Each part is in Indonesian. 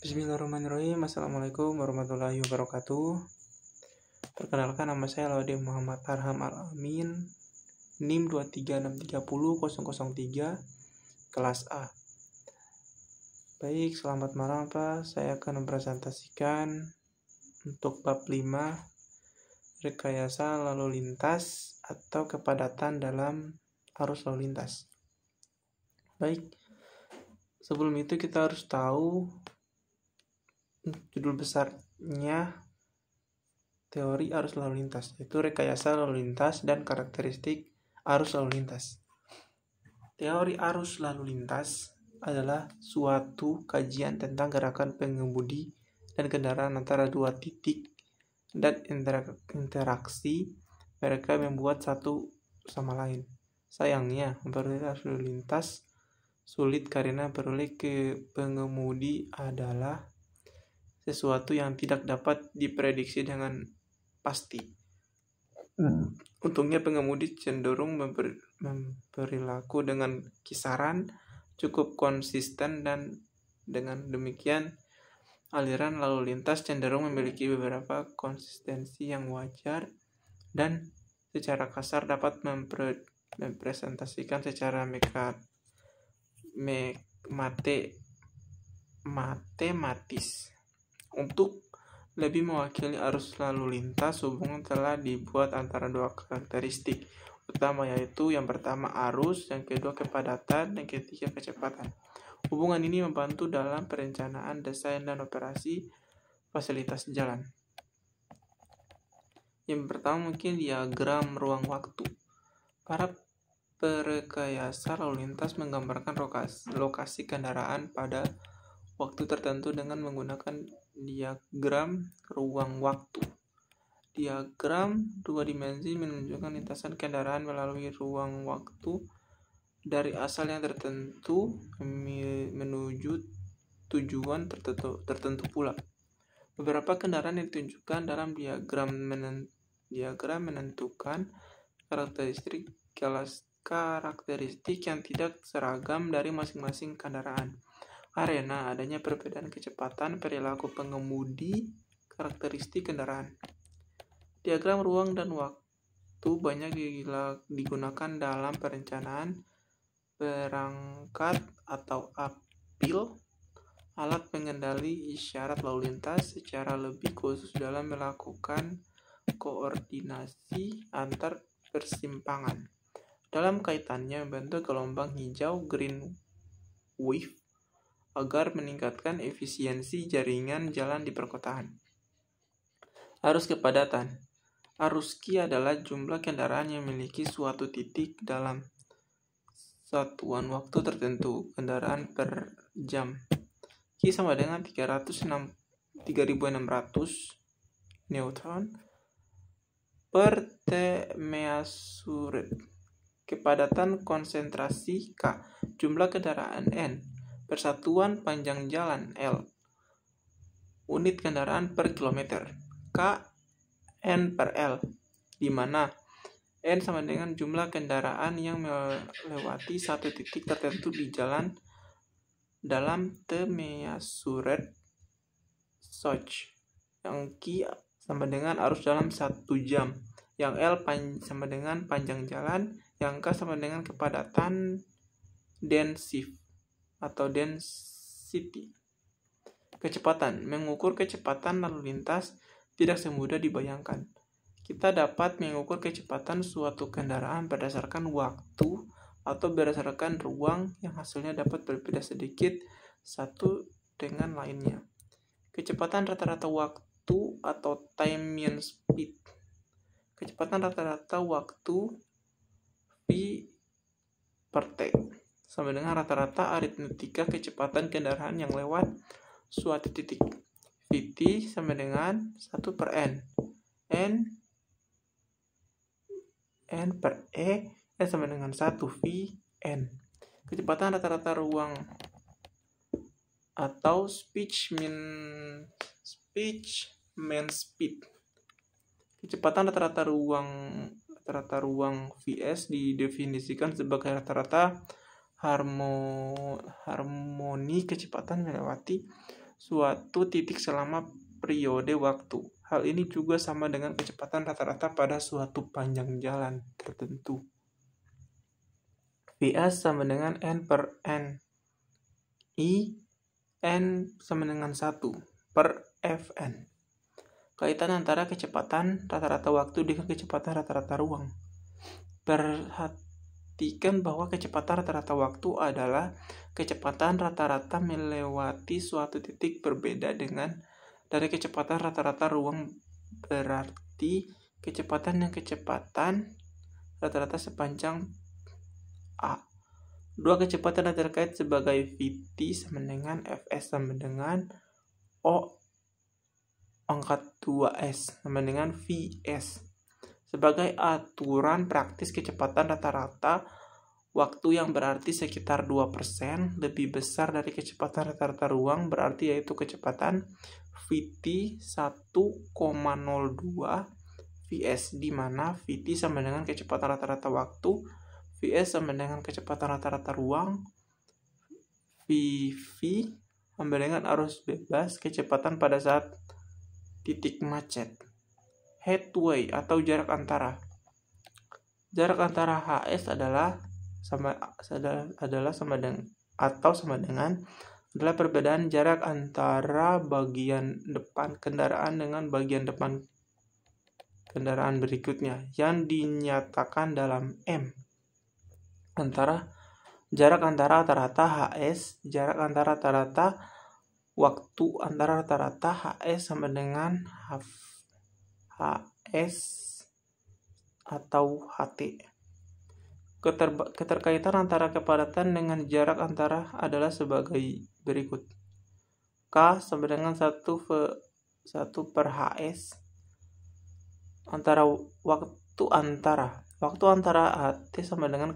Bismillahirrahmanirrahim. Assalamualaikum warahmatullahi wabarakatuh. Perkenalkan, nama saya Laude Muhammad Arham Al-Amin, NIM 236300003, kelas A. Baik, selamat malam Pak. Saya akan mempresentasikan untuk bab 5, rekayasa lalu lintas atau kepadatan dalam arus lalu lintas. Baik, sebelum itu kita harus tahu judul besarnya teori arus lalu lintas, yaitu rekayasa lalu lintas dan karakteristik arus lalu lintas. Teori arus lalu lintas adalah suatu kajian tentang gerakan pengemudi dan kendaraan antara dua titik dan interaksi mereka membuat satu sama lain. Sayangnya, memperoleh arus lalu lintas sulit karena beroleh ke pengemudi adalah sesuatu yang tidak dapat diprediksi dengan pasti. Untungnya pengemudi cenderung berperilaku dengan kisaran cukup konsisten, dan dengan demikian aliran lalu lintas cenderung memiliki beberapa konsistensi yang wajar dan secara kasar dapat mempresentasikan secara matematis. Untuk lebih mewakili arus lalu lintas, hubungan telah dibuat antara dua karakteristik utama, yaitu yang pertama arus, yang kedua kepadatan, dan ketiga kecepatan. Hubungan ini membantu dalam perencanaan, desain, dan operasi fasilitas jalan. Yang pertama mungkin diagram ruang waktu. Para perekayasa lalu lintas menggambarkan lokasi kendaraan pada waktu tertentu dengan menggunakan diagram ruang waktu. Diagram dua dimensi menunjukkan lintasan kendaraan melalui ruang waktu dari asal yang tertentu menuju tujuan tertentu pula. Beberapa kendaraan yang ditunjukkan dalam diagram menentukan karakteristik yang tidak seragam dari masing-masing kendaraan. Karena adanya perbedaan kecepatan, perilaku pengemudi, karakteristik kendaraan. Diagram ruang dan waktu banyak digunakan dalam perencanaan perangkat atau APIL, alat pengendali isyarat lalu lintas, secara lebih khusus dalam melakukan koordinasi antar persimpangan. Dalam kaitannya membentuk gelombang hijau (green wave) agar meningkatkan efisiensi jaringan jalan di perkotaan. Arus kepadatan. Arus Q adalah jumlah kendaraan yang memiliki suatu titik dalam satuan waktu tertentu, kendaraan per jam. Q sama dengan 3600 Newton per T measured. Kepadatan konsentrasi K, jumlah kendaraan N, persatuan panjang jalan L, unit kendaraan per kilometer. K N per L, di mana N sama dengan jumlah kendaraan yang melewati satu titik tertentu di jalan dalam T measured soch, yang Q sama dengan arus dalam 1 jam, yang L sama dengan panjang jalan, yang K sama dengan kepadatan density. Kecepatan. Mengukur kecepatan lalu lintas tidak semudah dibayangkan. Kita dapat mengukur kecepatan suatu kendaraan berdasarkan waktu atau berdasarkan ruang yang hasilnya dapat berbeda sedikit satu dengan lainnya. Kecepatan rata-rata waktu atau time mean speed. Kecepatan rata-rata waktu V per T sama dengan rata-rata aritmetika kecepatan kendaraan yang lewat suatu titik. Vt sama dengan 1 per N. N per E sama dengan 1 Vn. Kecepatan rata-rata ruang atau speech mean speed. Kecepatan rata-rata ruang Vs didefinisikan sebagai rata-rata harmoni kecepatan melewati suatu titik selama periode waktu. Hal ini juga sama dengan kecepatan rata-rata pada suatu panjang jalan tertentu. Vs sama dengan N per N. I, N sama dengan 1 per Fn. Kaitan antara kecepatan rata-rata waktu dengan kecepatan rata-rata ruang. Perhatikan bahwa kecepatan rata-rata waktu adalah kecepatan rata-rata melewati suatu titik berbeda dari kecepatan rata-rata ruang, berarti kecepatan rata-rata sepanjang A. Dua kecepatan yang terkait sebagai Vt sama dengan Fs sama dengan O angkat 2s sama dengan Vs. Sebagai aturan praktis kecepatan rata-rata waktu yang berarti sekitar 2% lebih besar dari kecepatan rata-rata ruang, berarti yaitu kecepatan Vt 1,02 Vs, di mana Vt sama dengan kecepatan rata-rata waktu, Vs sama dengan kecepatan rata-rata ruang, Vv sama dengan arus bebas kecepatan pada saat titik macet. Headway atau jarak antara. Jarak antara Hs adalah sama dengan perbedaan jarak antara bagian depan kendaraan dengan bagian depan kendaraan berikutnya yang dinyatakan dalam M. Jarak antara rata-rata Hs, jarak antara rata-rata waktu antara rata-rata Hs sama dengan Hs atau Ht. Keterkaitan antara kepadatan dengan jarak antara adalah sebagai berikut. K sama dengan 1 per Hs antara waktu antara Ht sama dengan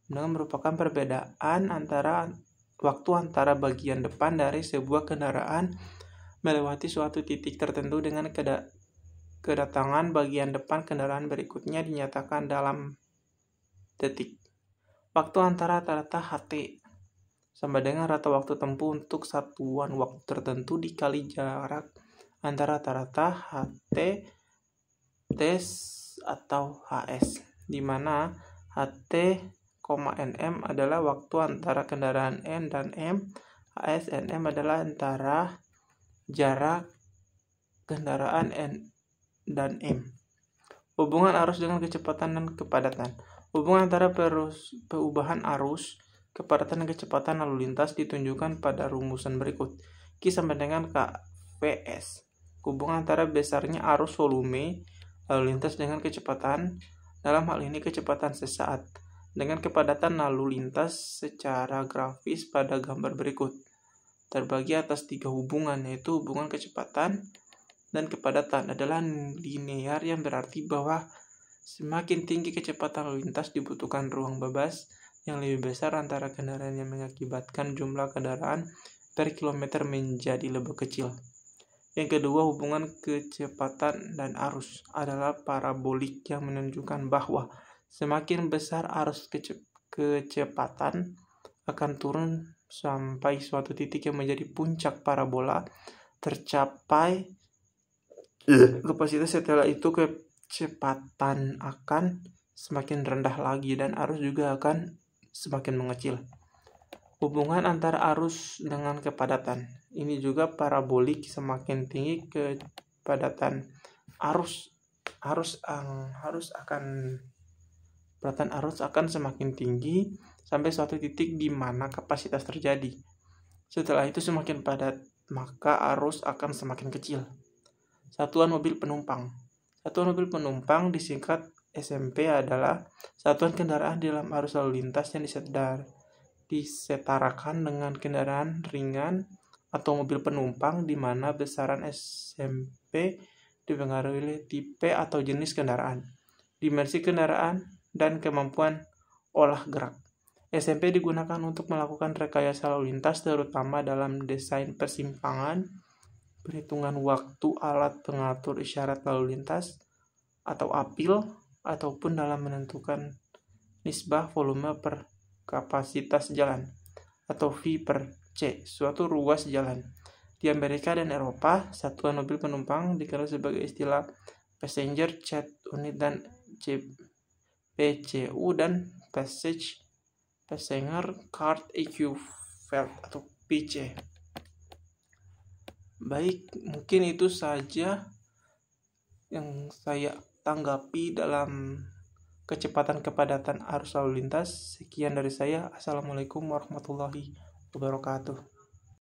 merupakan perbedaan antara waktu antara bagian depan dari sebuah kendaraan melewati suatu titik tertentu dengan kedatangan bagian depan kendaraan berikutnya dinyatakan dalam detik. Waktu antara rata-rata Ht sama dengan rata waktu tempuh untuk satuan waktu tertentu dikali jarak antara rata-rata Ht Ts atau Hs, di mana Ht, Nm adalah waktu antara kendaraan N dan M, Hs Nm adalah antara jarak kendaraan N dan M. Hubungan arus dengan kecepatan dan kepadatan. Hubungan antara perubahan arus, kepadatan dan kecepatan lalu lintas ditunjukkan pada rumusan berikut. Q sama dengan Kvs. Hubungan antara besarnya arus volume lalu lintas dengan kecepatan, dalam hal ini kecepatan sesaat, dengan kepadatan lalu lintas secara grafis pada gambar berikut. Terbagi atas 3 hubungan, yaitu hubungan kecepatan dan kepadatan adalah linear, yang berarti bahwa semakin tinggi kecepatan lalu lintas dibutuhkan ruang bebas yang lebih besar antara kendaraan yang mengakibatkan jumlah kendaraan per kilometer menjadi lebih kecil. Yang kedua, hubungan kecepatan dan arus adalah parabolik yang menunjukkan bahwa semakin besar arus kecepatan akan turun sampai suatu titik yang menjadi puncak parabola tercapai kapasitas. Setelah itu kecepatan akan semakin rendah lagi dan arus juga akan semakin mengecil. Hubungan antara arus dengan kepadatan ini juga parabolik, semakin tinggi kepadatan arus akan semakin tinggi sampai suatu titik di mana kapasitas terjadi. Setelah itu semakin padat, maka arus akan semakin kecil. Satuan mobil penumpang. Satuan mobil penumpang disingkat SMP adalah satuan kendaraan di dalam arus lalu lintas yang disetarakan dengan kendaraan ringan atau mobil penumpang, di mana besaran SMP dipengaruhi oleh tipe atau jenis kendaraan, dimensi kendaraan, dan kemampuan olah gerak. SMP digunakan untuk melakukan rekayasa lalu lintas, terutama dalam desain persimpangan, perhitungan waktu alat pengatur isyarat lalu lintas atau APIL, ataupun dalam menentukan nisbah volume per kapasitas jalan atau V per C. Suatu ruas jalan. Di Amerika dan Eropa, satuan mobil penumpang dikenal sebagai istilah Passenger Chat Unit dan PCU dan Passenger Car Equivalent atau PC. Baik, mungkin itu saja yang saya tanggapi dalam kecepatan kepadatan arus lalu lintas. Sekian dari saya. Assalamualaikum warahmatullahi wabarakatuh.